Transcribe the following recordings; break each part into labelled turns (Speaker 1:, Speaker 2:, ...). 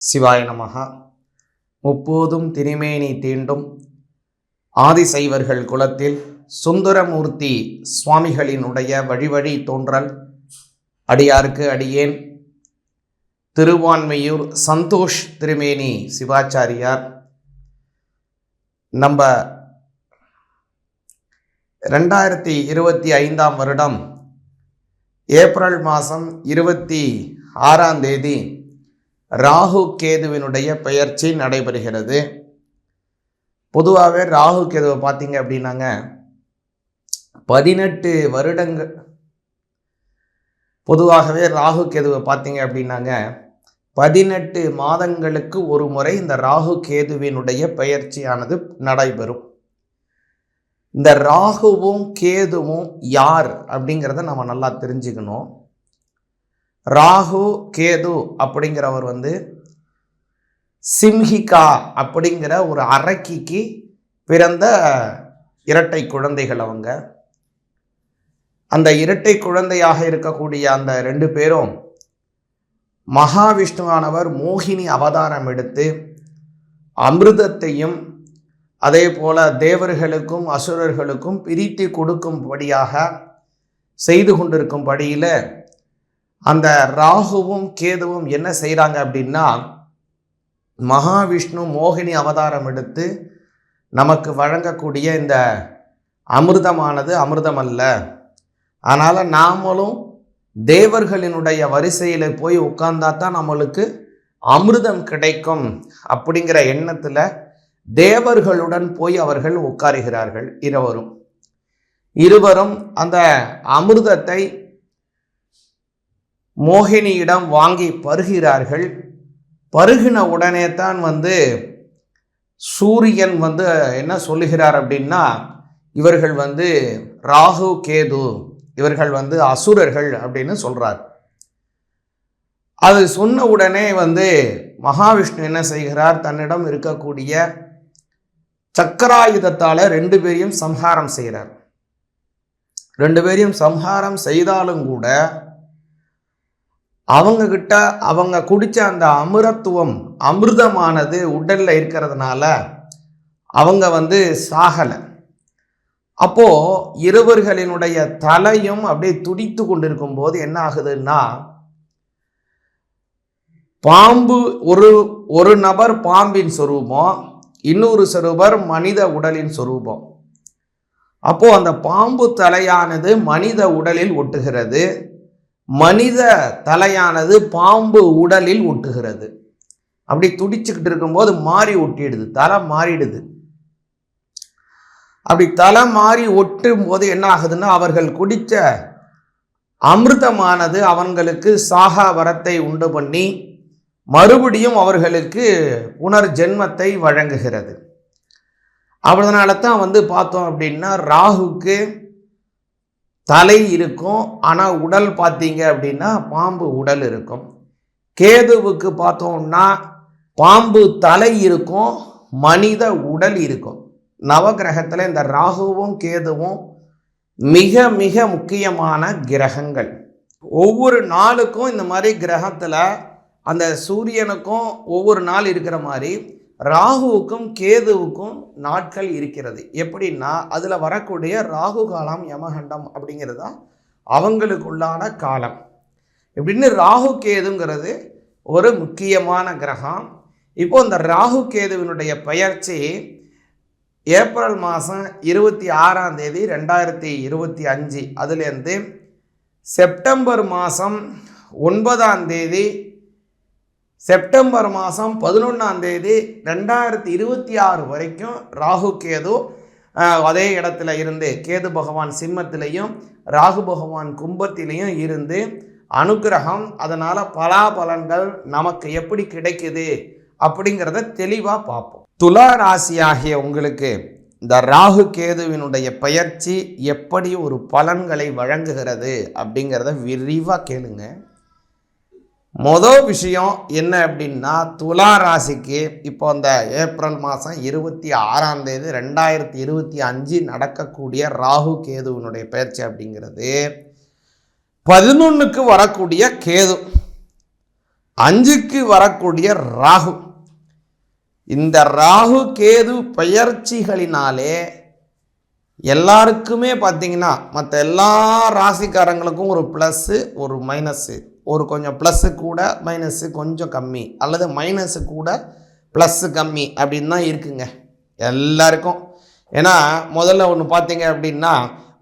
Speaker 1: சிவாய நமஹா. முப்போதும் திருமேனி தீண்டும் ஆதிசைவர்கள் குலத்தில் சுந்தரமூர்த்தி சுவாமிகளினுடைய வழிவழி தோன்றல் அடியாருக்கு அடியேன் திருவான்மையூர் சந்தோஷ் திருமேனி சிவாச்சாரியார். நம்ம 2025 வருடம் ஏப்ரல் மாதம் 26 ராகு கேதுவினுடைய பெயர்ச்சி நடைபெறுகிறது. பொதுவாகவே ராகு கேதுவை பார்த்தீங்க அப்படின்னாங்க 18 வருடங்கள். பொதுவாகவே ராகு கேதுவை பார்த்தீங்க அப்படின்னாங்க 18 மாதங்களுக்கு ஒரு முறை இந்த ராகு கேதுவினுடைய பெயர்ச்சியானது நடைபெறும். இந்த ராகுவும் கேதுவும் யார் அப்படிங்கிறத நம்ம நல்லா தெரிஞ்சுக்கணும். ராகு கேது அப்படிங்கிறவர் சிம்ஹிகா அப்படிங்கிற ஒரு அரக்கிக்கு பிறந்த இரட்டை குழந்தைகள். அந்த இரட்டை குழந்தையாக இருக்கக்கூடிய அந்த 2 பேரும் மகாவிஷ்ணுவானவர் மோகினி அவதாரம் எடுத்து அமிர்தத்தையும் அதே போல தேவர்களுக்கும் அசுரர்களுக்கும் பிரித்து கொடுக்கும்படியாக செய்து கொண்டிருக்கும்படியில் அந்த ராகுவும் கேதுவும் என்ன செய்கிறாங்க அப்படின்னா, மகாவிஷ்ணு மோகினி அவதாரம் எடுத்து நமக்கு வழங்கக்கூடிய இந்த அமிர்தமானது அமிர்தம் அல்ல, அதனால் நாமளும் தேவர்களினுடைய வரிசையில் போய் உட்கார்ந்தா தான் நம்மளுக்கு அமிர்தம் கிடைக்கும் அப்படிங்கிற எண்ணத்தில் தேவர்களுடன் போய் அவர்கள் உட்காருகிறார்கள். இருவரும் அந்த அமிர்தத்தை மோகினியிடம் வாங்கி பருகிறார்கள். பருகின உடனே தான் சூரியன் என்ன சொல்லுகிறார் அப்படின்னா, இவர்கள் ராகு கேது, இவர்கள் அசுரர்கள் அப்படின்னு சொல்றார். அது சொன்ன உடனே மகாவிஷ்ணு என்ன செய்கிறார், தன்னிடம் இருக்கக்கூடிய சக்கராயுதத்தால 2 பேரையும் சம்ஹாரம் செய்கிறார். 2 பேரையும் சம்ஹாரம் செய்தாலும் கூட அவங்க கிட்ட அவங்க குடிச்ச அந்த அமிர்தமானது உடல்ல இருக்கிறதுனால அவங்க சாகலை. அப்போ இருவர்களினுடைய தலையும் அப்படியே துடித்து கொண்டிருக்கும் போது என்ன ஆகுதுன்னா, பாம்பு ஒரு நபர் பாம்பின் சொரூபம், இன்னொரு சொரூபர் மனித உடலின் சொரூபம். அப்போ அந்த பாம்பு தலையானது மனித உடலில் ஒட்டுகிறது, மனித தலையானது பாம்பு உடலில் ஒட்டுகிறது. அப்படி துடிச்சுக்கிட்டு இருக்கும்போது மாறி ஒட்டிடுது, தலை மாறிடுது. அப்படி தலை மாறி ஒட்டும் போது என்ன ஆகுதுன்னா, அவர்கள் குடித்த அமிர்தமானது அவங்களுக்கு சாகா வரத்தை உண்டு பண்ணி மறுபடியும் அவர்களுக்கு புனர்ஜென்மத்தை வழங்குகிறது. அதனால தான் பார்த்தோம் அப்படின்னா, ராகுக்கு தலை இருக்கும், ஆனால் உடல் பார்த்தீங்க அப்படின்னா பாம்பு உடல் இருக்கும். கேதுவுக்கு பார்த்தோம்னா பாம்பு தலை இருக்கும், மனித உடல் இருக்கும். நவகிரகத்தில் இந்த ராகுவும் கேதுவும் மிக மிக முக்கியமான கிரகங்கள். ஒவ்வொரு நாளுக்கும் இந்த மாதிரி கிரகத்தில் அந்த சூரியனுக்கும் ஒவ்வொரு நாள் இருக்கிற மாதிரி ராகுவுக்கும் கேதுவுக்கும் நாட்கள் இருக்கிறது. எப்படின்னா, அதில் வரக்கூடிய ராகு காலம் யமகண்டம் அப்படிங்கிறது தான் அவங்களுக்குள்ளான காலம். எப்படின்னு ராகு கேதுங்கிறது ஒரு முக்கியமான கிரகம். இப்போ இந்த ராகு கேதுவினுடைய பெயர்ச்சி ஏப்ரல் மாதம் 26 2025 அதுலேருந்து செப்டம்பர் மாதம் 9 செப்டம்பர் மாதம் 11 2026 வரைக்கும் ராகு கேது அதே இடத்துல இருந்து, கேது பகவான் சிம்மத்திலையும் ராகு பகவான் கும்பத்திலையும் இருந்து அனுக்கிரகம், அதனால் பலாபலன்கள் நமக்கு எப்படி கிடைக்குது அப்படிங்கிறத தெளிவாக பார்ப்போம். துலா ராசியாகிய உங்களுக்கு இந்த ராகு கேதுவினுடைய பெயர்ச்சி எப்படி ஒரு பலன்களை வழங்குகிறது அப்படிங்கிறத விரிவாக கேளுங்க. மொதல் விஷயம் என்ன அப்படின்னா, துலா ராசிக்கு இப்போ இந்த ஏப்ரல் மாதம் 26 2025 நடக்கக்கூடிய ராகு கேதுவினுடைய பெயர்ச்சி அப்படிங்கிறது 11க்கு வரக்கூடிய கேது. 5க்கு வரக்கூடிய ராகு, இந்த ராகு கேது பெயர்ச்சிகளினாலே எல்லாருக்குமே பார்த்தீங்கன்னா மற்ற எல்லா ராசிக்காரங்களுக்கும் ஒரு ப்ளஸ்ஸு ஒரு மைனஸ்ஸு, ஒரு கொஞ்சம் ப்ளஸ்ஸு கூட மைனஸ்ஸு கொஞ்சம் கம்மி, அல்லது மைனஸு கூட ப்ளஸ்ஸு கம்மி அப்படின்னு தான் இருக்குங்க எல்லாருக்கும். ஏன்னா முதல்ல ஒன்று பார்த்தீங்க அப்படின்னா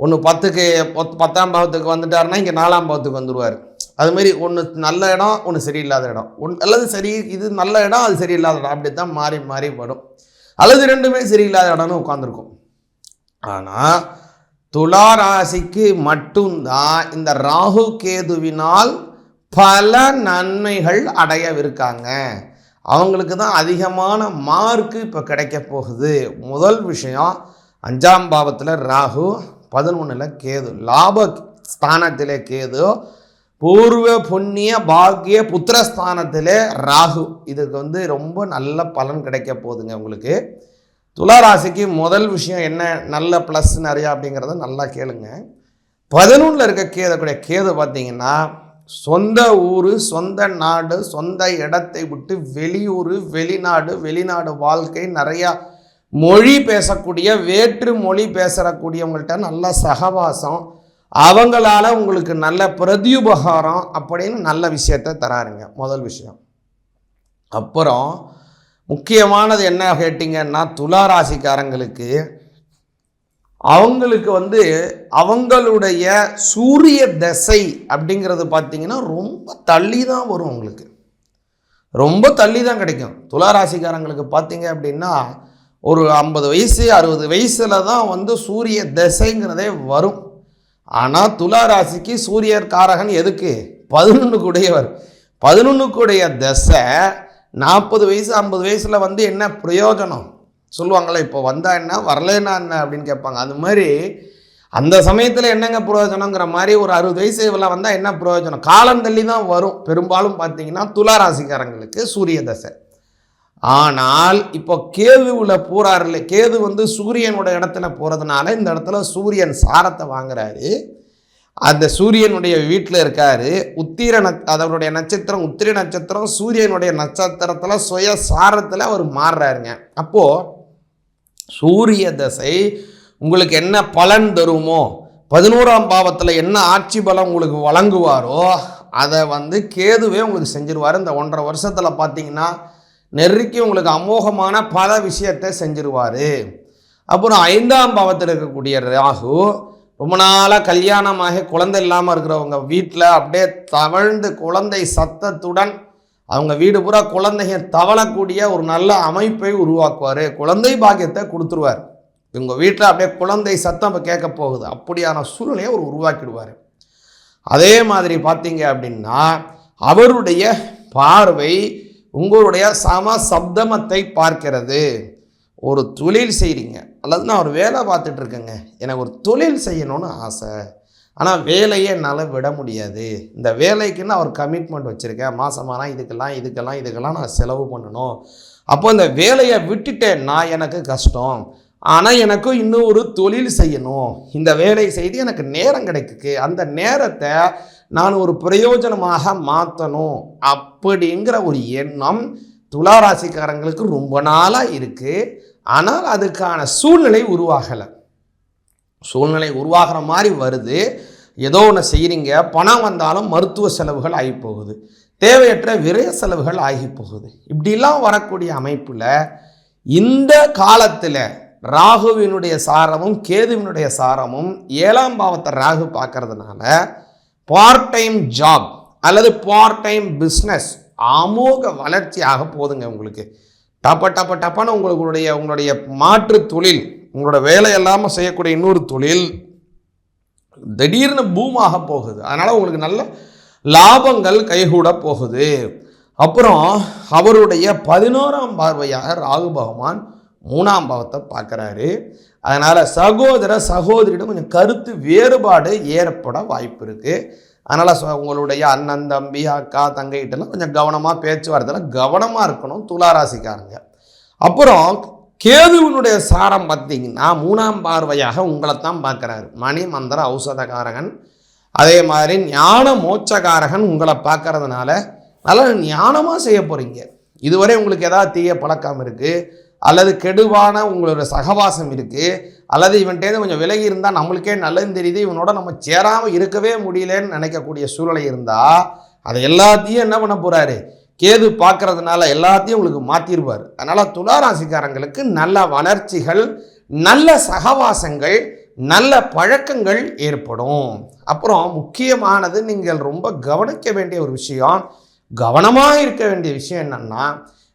Speaker 1: ஒன்று 10ஆம் பாவத்துக்கு வந்துட்டாருன்னா இங்கே 4ஆம் பாவத்துக்கு வந்துடுவார். அதுமாரி ஒன்று நல்ல இடம் ஒன்று சரியில்லாத இடம், அல்லது சரி இது நல்ல இடம் அது சரியில்லாத இடம், அப்படி தான் மாறி மாறி வரும். அல்லது ரெண்டுமே சரியில்லாத இடம்னு உட்காந்துருக்கும். ஆனால் துலா ராசிக்கு மட்டும்தான் இந்த ராகு கேதுவினால் பல நன்மைகள் அடையவிருக்காங்க. அவங்களுக்கு தான் அதிகமான மார்க்கு இப்போ கிடைக்க போகுது. முதல் விஷயம், 5ஆம் பாவத்தில் ராகு, 11ல் கேது, லாப ஸ்தானத்திலே கேது, பூர்வ புண்ணிய பாக்கிய புத்திரஸ்தானத்திலே ராகு. இதுக்கு ரொம்ப நல்ல பலன் கிடைக்க போகுதுங்க உங்களுக்கு. துளாராசிக்கு முதல் விஷயம் என்ன, நல்ல ப்ளஸ் நிறையா அப்படிங்கிறத நல்லா கேளுங்க. 11ல் இருக்க கேது பார்த்தீங்கன்னா சொந்த ஊர், சொந்த நாடு, சொந்த இடத்தை விட்டு வெளியூர், வெளிநாடு வாழ்க்கை, நிறையா மொழி பேசக்கூடிய வேற்று மொழி பேசக்கூடியவங்கள்ட்ட நல்ல சகவாசம், அவங்களால உங்களுக்கு நல்ல பிரதியுபகாரம் அப்படின்னு நல்ல விஷயத்தை தராருங்க முதல் விஷயம். அப்புறம் முக்கியமானது என்ன கேட்டிங்கன்னா, துளாராசிக்காரங்களுக்கு அவங்களுக்கு அவங்களுடைய சூரிய தசை அப்படிங்கிறது பார்த்தீங்கன்னா ரொம்ப தள்ளி தான் வரும், உங்களுக்கு ரொம்ப தள்ளி தான் கிடைக்கும். துளாராசிக்காரங்களுக்கு பார்த்தீங்க அப்படின்னா ஒரு 50 வயசு 60 வயசில் தான் சூரிய தசைங்கிறதே வரும். ஆனால் துளாராசிக்கு சூரியர் காரகன் எதுக்கு, 11 கூடையவர். 11 கூடைய தசை 40 வயசு 50 வயசில் என்ன பிரயோஜனம் சொல்லுவாங்களே, இப்போ வந்தால் என்ன வரலன்னா என்ன அப்படின்னு கேட்பாங்க. அது மாதிரி அந்த சமயத்தில் என்னங்க பிரயோஜனங்கிற மாதிரி ஒரு 60 வயசு இவ்வளோ வந்தால் என்ன பிரயோஜனம், காலந்தள்ளி தான் வரும் பெரும்பாலும் பார்த்தீங்கன்னா துளாராசிக்காரங்களுக்கு சூரிய தசை. ஆனால் இப்போ கேதுவில் போகிறார் இல்லை, கேது சூரியனோட இடத்துல போகிறதுனால இந்த இடத்துல சூரியன் சாரத்தை வாங்குறாரு. அந்த சூரியனுடைய வீட்டில் இருக்கார். அதனுடைய நட்சத்திரம் உத்திர நட்சத்திரம், சூரியனுடைய நட்சத்திரத்தில் சுய சாரத்தில் அவர் மாறுறாருங்க. அப்போது சூரிய தசை உங்களுக்கு என்ன பலன் தருமோ, 11ஆம் பாவத்தில் என்ன ஆட்சி பலம் உங்களுக்கு வழங்குவாரோ அதை கேதுவே உங்களுக்கு செஞ்சிருவார். இந்த 1.5 வருஷத்தில் பார்த்தீங்கன்னா நெருக்கி உங்களுக்கு அமோகமான பல விஷயத்தை செஞ்சிருவார். அப்புறம் 5ஆம் பாவத்தில் இருக்கக்கூடிய ராகு, ரொம்ப நாளாக கல்யாணமாகி குழந்தை இல்லாமல் இருக்கிறவங்க வீட்டில் அப்படியே தவழ்ந்து குழந்தை சத்தத்துடன் அவங்க வீடு பூரா குழந்தைங்க தவழக்கூடிய ஒரு நல்ல அமைப்பை உருவாக்குவார். குழந்தை பாக்கியத்தை கொடுத்துருவார். இவங்க வீட்டில் அப்படியே குழந்தை சத்தம் இப்போ கேட்க போகுது, அப்படியான சூழ்நிலையை அவர் உருவாக்கிடுவார். அதே மாதிரி பார்த்தீங்க அப்படின்னா அவருடைய பார்வை உங்களுடைய சப்தமத்தை பார்க்கிறது. ஒரு தொழில் செய்கிறீங்க, அல்லது நான் ஒரு வேலை பார்த்துட்டு இருக்கேங்க, எனக்கு ஒரு தொழில் செய்யணும்னு ஆசை, ஆனால் வேலையே என்னால் விட முடியாது, இந்த வேலைக்குன்னு அவர் கமிட்மெண்ட் வச்சுருக்கேன், மாதமானால் இதுக்கெல்லாம் நான் செலவு பண்ணணும், அப்போ இந்த வேலையை விட்டுட்டேன்னா எனக்கு கஷ்டம், ஆனால் எனக்கும் இன்னும் ஒரு தொழில் செய்யணும், இந்த வேலை செய்து எனக்கு நேரம் கிடைக்குது, அந்த நேரத்தை நான் ஒரு பிரயோஜனமாக மாற்றணும் அப்படிங்கிற ஒரு எண்ணம் துளாராசிக்காரங்களுக்கு ரொம்ப நாளாக இருக்குது. ஆனால் அதுக்கான சூழ்நிலை உருவாகலை. சூழ்நிலை உருவாகிற மாதிரி வருது. ஏதோ ஒன்று செய்கிறீங்க, பணம் வந்தாலும் மருத்துவ செலவுகள் ஆகி போகுது, தேவையற்ற விரய செலவுகள் ஆகி போகுது. இப்படிலாம் வரக்கூடிய அமைப்பில் இந்த காலத்தில் ராகுவினுடைய சாரமும் கேதுவினுடைய சாரமும் 7ஆம் பாவத்தை ராகு பார்க்கறதுனால பார்ட் டைம் ஜாப் அல்லது பார்ட் டைம் பிஸ்னஸ் அமோக வளர்ச்சியாக போதுங்க. உங்களுக்கு டப்பான்னு உங்களுடைய மாற்று தொழில், உங்களோட வேலை இல்லாமல் செய்யக்கூடிய இன்னொரு தொழில் திடீர்னு பூமாக போகுது. அதனால் உங்களுக்கு நல்ல லாபங்கள் கைகூட போகுது. அப்புறம் அவருடைய 11ஆம் பார்வையாக ராகு பகவான் 3ஆம் பாவத்தை பார்க்குறாரு. அதனால் சகோதரிடம் கொஞ்சம் கருத்து வேறுபாடு ஏற்பட வாய்ப்பு இருக்குது. அதனால் உங்களுடைய அண்ணன் தம்பி அக்கா தங்கைகிட்டலாம் கொஞ்சம் கவனமாக பேச்சுவார்த்தையில் கவனமாக இருக்கணும் துளாராசிக்காரங்க. அப்புறம் கேதுவினுடைய சாரம் பார்த்தீங்கன்னா 3ஆம் பார்வையாக உங்களை தான் பார்க்குறாரு. மணி மந்திர ஔஷதகாரகன், அதே மாதிரி ஞான மோட்சகாரகன் உங்களை பார்க்கறதுனால அதனால் ஞானமாக செய்ய போகிறீங்க. இதுவரை உங்களுக்கு ஏதாவது தீய பழக்கம் இருக்குது, அல்லது கெடுவான உங்களோட சகவாசம் இருக்குது, அல்லது இவன்கிட்டேருந்து கொஞ்சம் விலகி இருந்தால் நம்மளுக்கே நல்லதுன்னு தெரியுது, இவனோட நம்ம சேராமல் இருக்கவே முடியலன்னு நினைக்கக்கூடிய சூழ்நிலை இருந்தால் அதை எல்லாத்தையும் என்ன பண்ண போகிறாரு, கேது பார்க்கறதுனால எல்லாத்தையும் உங்களுக்கு மாற்றிடுவார். அதனால் துளாராசிக்காரங்களுக்கு நல்ல வளர்ச்சிகள், நல்ல சகவாசங்கள், நல்ல பழக்கங்கள் ஏற்படும். அப்புறம் முக்கியமானது, நீங்கள் ரொம்ப கவனிக்க வேண்டிய ஒரு விஷயம், கவனமாக இருக்க வேண்டிய விஷயம் என்னன்னா,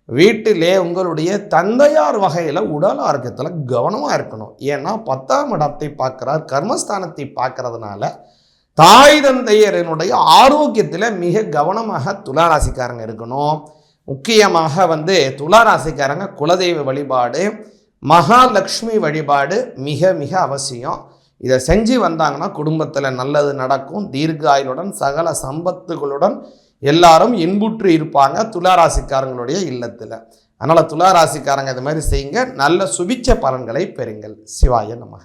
Speaker 1: வீட்டிலே உங்களுடைய தந்தையார் வகையில் உடல் ஆரோக்கியத்தில் கவனமாக இருக்கணும். ஏன்னா 10ஆம் இடத்தை பார்க்குறார், கர்மஸ்தானத்தை பார்க்கறதுனால தாய் தந்தையரனுடைய ஆரோக்கியத்தில் மிக கவனமாக துளாராசிக்காரங்க இருக்கணும். முக்கியமாக துளாராசிக்காரங்க குலதெய்வ வழிபாடு, மகாலட்சுமி வழிபாடு மிக மிக அவசியம். இதை செஞ்சு வந்தாங்கன்னா குடும்பத்தில் நல்லது நடக்கும். தீர்காயுளுடன் சகல சம்பத்துகளுடன் எல்லாரும் இன்புற்று இருப்பாங்க துளாராசிக்காரங்களுடைய இல்லத்தில். அதனால் துளாராசிக்காரங்க இது மாதிரி செய்யுங்க, நல்ல சுபிட்ச பலன்களை பெறுங்கள். சிவாய நமக.